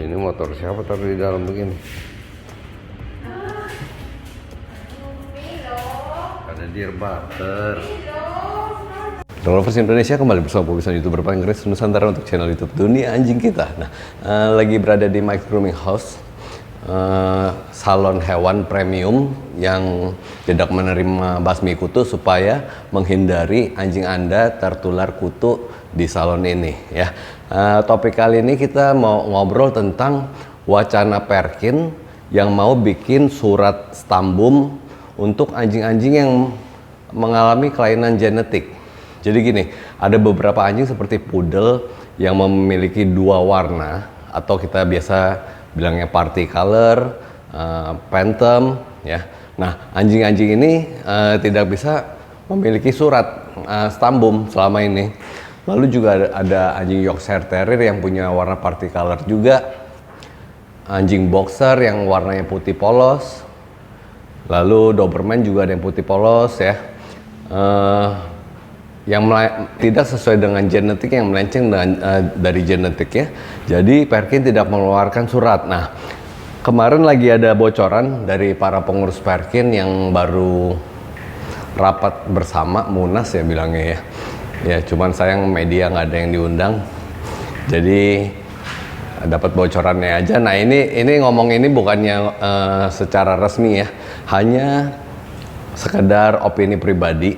Ini motor siapa taruh di dalam begini? Ada deer butter. Lovers Indonesia kembali bersama pemirsa YouTuber paling keren Nusantara untuk channel YouTube Dunia Anjing Kita. Nah, lagi berada di Mike Grooming House, salon hewan premium yang tidak menerima basmi kutu supaya menghindari anjing Anda tertular kutu di salon ini. Ya, topik kali ini kita mau ngobrol tentang wacana Perkin yang mau bikin surat stambum untuk anjing-anjing yang mengalami kelainan genetik. Jadi gini, ada beberapa anjing seperti poodle yang memiliki dua warna atau kita biasa bilangnya party color, phantom, ya. Nah, anjing-anjing ini tidak bisa memiliki surat stambum selama ini. Lalu juga ada anjing Yorkshire Terrier yang punya warna party color juga, anjing boxer yang warnanya putih polos, lalu Doberman juga ada yang putih polos, ya. Yang tidak sesuai dengan genetik, yang melenceng dari genetiknya. Jadi Perkin tidak mengeluarkan surat. Nah, kemarin lagi ada bocoran dari para pengurus Perkin yang baru rapat bersama Munas ya bilangnya ya. Ya cuman sayang media nggak ada yang diundang. Jadi dapat bocorannya aja. Nah ini ngomong ini bukannya secara resmi ya, hanya sekedar opini pribadi.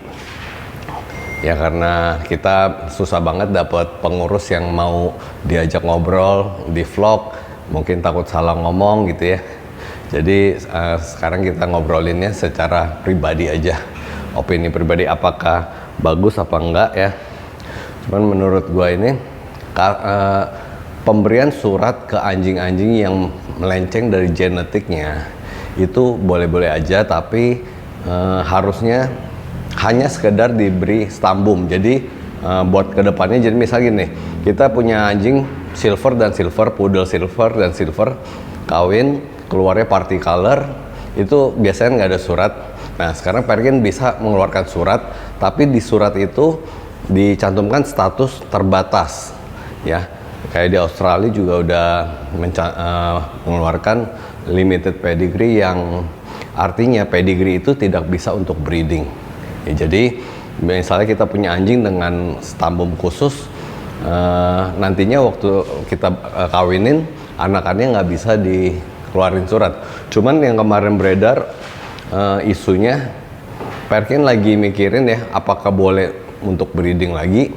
Ya karena kita susah banget dapat pengurus yang mau diajak ngobrol di vlog, mungkin takut salah ngomong gitu ya. Jadi sekarang kita ngobrolinnya secara pribadi aja, opini pribadi apakah bagus apa enggak ya. Cuman menurut gua ini pemberian surat ke anjing-anjing yang melenceng dari genetiknya itu boleh-boleh aja, tapi harusnya hanya sekedar diberi stambum. Jadi buat kedepannya, jadi misalnya gini, kita punya anjing silver dan silver, poodle silver dan silver, kawin keluarnya party color, itu biasanya nggak ada surat. Nah sekarang Perkin bisa mengeluarkan surat, tapi di surat itu dicantumkan status terbatas, ya. Kayak di Australia juga udah mengeluarkan limited pedigree, yang artinya pedigree itu tidak bisa untuk breeding. Ya, jadi misalnya kita punya anjing dengan stambum khusus, nantinya waktu kita kawinin anakannya nggak bisa dikeluarin surat. Cuman yang kemarin beredar isunya, Perkin lagi mikirin ya apakah boleh untuk breeding lagi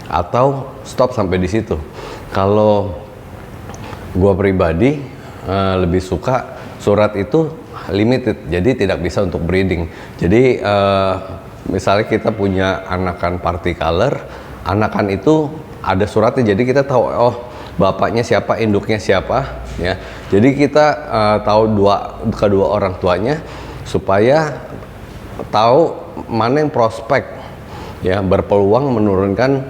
atau stop sampai di situ. Kalau gua pribadi lebih suka surat itu limited, jadi tidak bisa untuk breeding. Jadi misalnya kita punya anakan party color, anakan itu ada suratnya, jadi kita tahu oh bapaknya siapa, induknya siapa, ya. Jadi kita tahu kedua orang tuanya supaya tahu mana yang prospek, ya, berpeluang menurunkan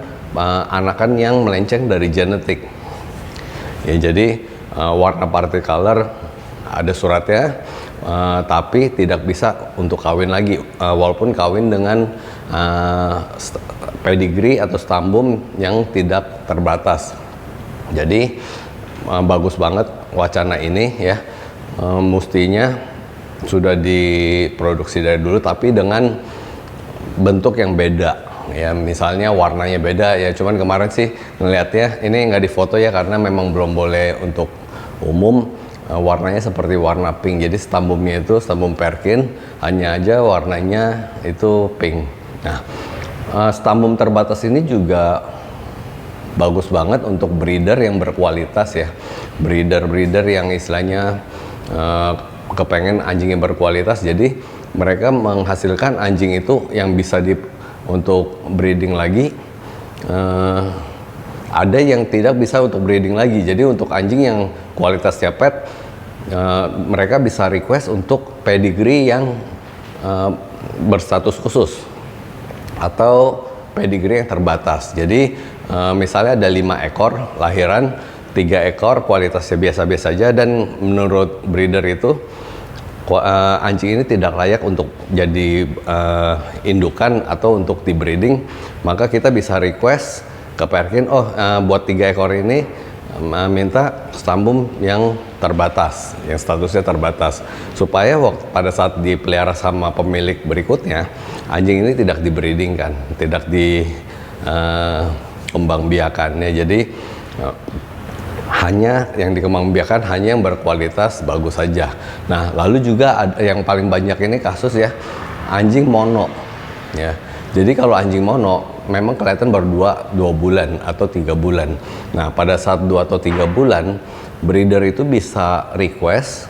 anakan yang melenceng dari genetik. Ya jadi warna party color ada suratnya. Tapi tidak bisa untuk kawin lagi, walaupun kawin dengan pedigree atau stambum yang tidak terbatas. Jadi bagus banget wacana ini ya. Mestinya sudah diproduksi dari dulu, tapi dengan bentuk yang beda ya, misalnya warnanya beda ya. Cuman kemarin sih ngelihatnya ini nggak difoto ya, karena memang belum boleh untuk umum. Warnanya seperti warna pink, jadi stambumnya itu stambum Perkin, hanya aja warnanya itu pink. Nah, stambum terbatas ini juga bagus banget untuk breeder yang berkualitas ya, breeder yang istilahnya kepengen anjing yang berkualitas, jadi mereka menghasilkan anjing itu yang bisa untuk breeding lagi. Ada yang tidak bisa untuk breeding lagi. Jadi untuk anjing yang kualitasnya pet, mereka bisa request untuk pedigree yang berstatus khusus atau pedigree yang terbatas. Jadi misalnya ada 5 ekor lahiran, 3 ekor kualitasnya biasa-biasa saja, dan menurut breeder itu anjing ini tidak layak untuk jadi indukan atau untuk di breeding, maka kita bisa request ke Perkin, buat 3 ekor ini minta stambum yang terbatas, yang statusnya terbatas, supaya pada saat dipelihara sama pemilik berikutnya, anjing ini tidak dibreedingkan, tidak dikembangbiakan ya. Jadi hanya yang dikembangbiakan hanya yang berkualitas bagus saja. Nah, lalu juga ada yang paling banyak ini kasus ya, anjing mono ya. Jadi kalau anjing mono memang kelihatan baru 2 bulan atau 3 bulan. Nah, pada saat 2 atau 3 bulan, breeder itu bisa request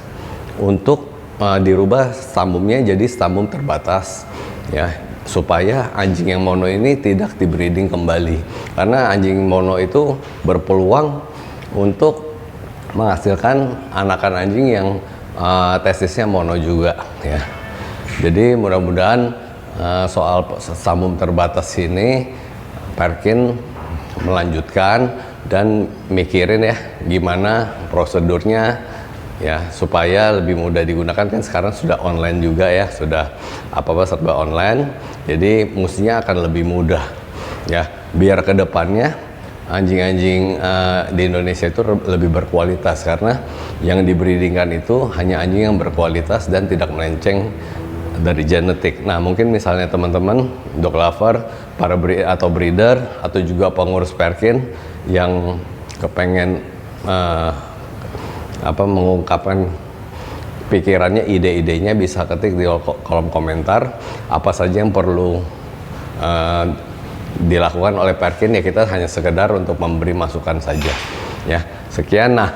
untuk dirubah stambumnya jadi stambum terbatas ya, supaya anjing yang mono ini tidak dibreeding kembali. Karena anjing mono itu berpeluang untuk menghasilkan anakan anjing yang testisnya mono juga ya. Jadi mudah-mudahan soal stambum terbatas ini Perkin melanjutkan dan mikirin ya gimana prosedurnya ya supaya lebih mudah digunakan. Kan sekarang sudah online juga ya, sudah apa-apa serba online, jadi mestinya akan lebih mudah ya, biar kedepannya anjing-anjing di Indonesia itu lebih berkualitas, karena yang dibreedingkan itu hanya anjing yang berkualitas dan tidak melenceng dari genetik. Nah, mungkin misalnya teman-teman dog lover, para breeder atau juga pengurus Perkin yang kepengen mengungkapkan pikirannya, ide-idenya, bisa ketik di kolom komentar apa saja yang perlu dilakukan oleh Perkin ya. Kita hanya sekedar untuk memberi masukan saja ya. Sekian. Nah,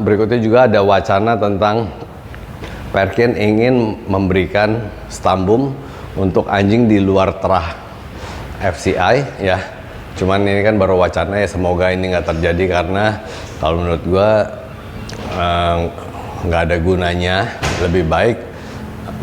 berikutnya juga ada wacana tentang Perkin ingin memberikan stambum untuk anjing di luar terah FCI ya. Cuman ini kan baru wacana ya, semoga ini nggak terjadi, karena kalau menurut gua nggak ada gunanya. Lebih baik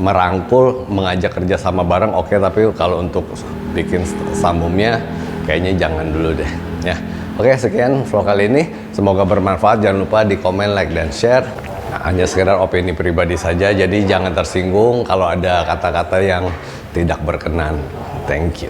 merangkul, mengajak kerja sama bareng oke, tapi kalau untuk bikin stambumnya kayaknya jangan dulu deh ya. Oke, sekian vlog kali ini, semoga bermanfaat. Jangan lupa di komen, like, dan share. Hanya sekedar opini pribadi saja, jadi jangan tersinggung kalau ada kata-kata yang tidak berkenan. Thank you.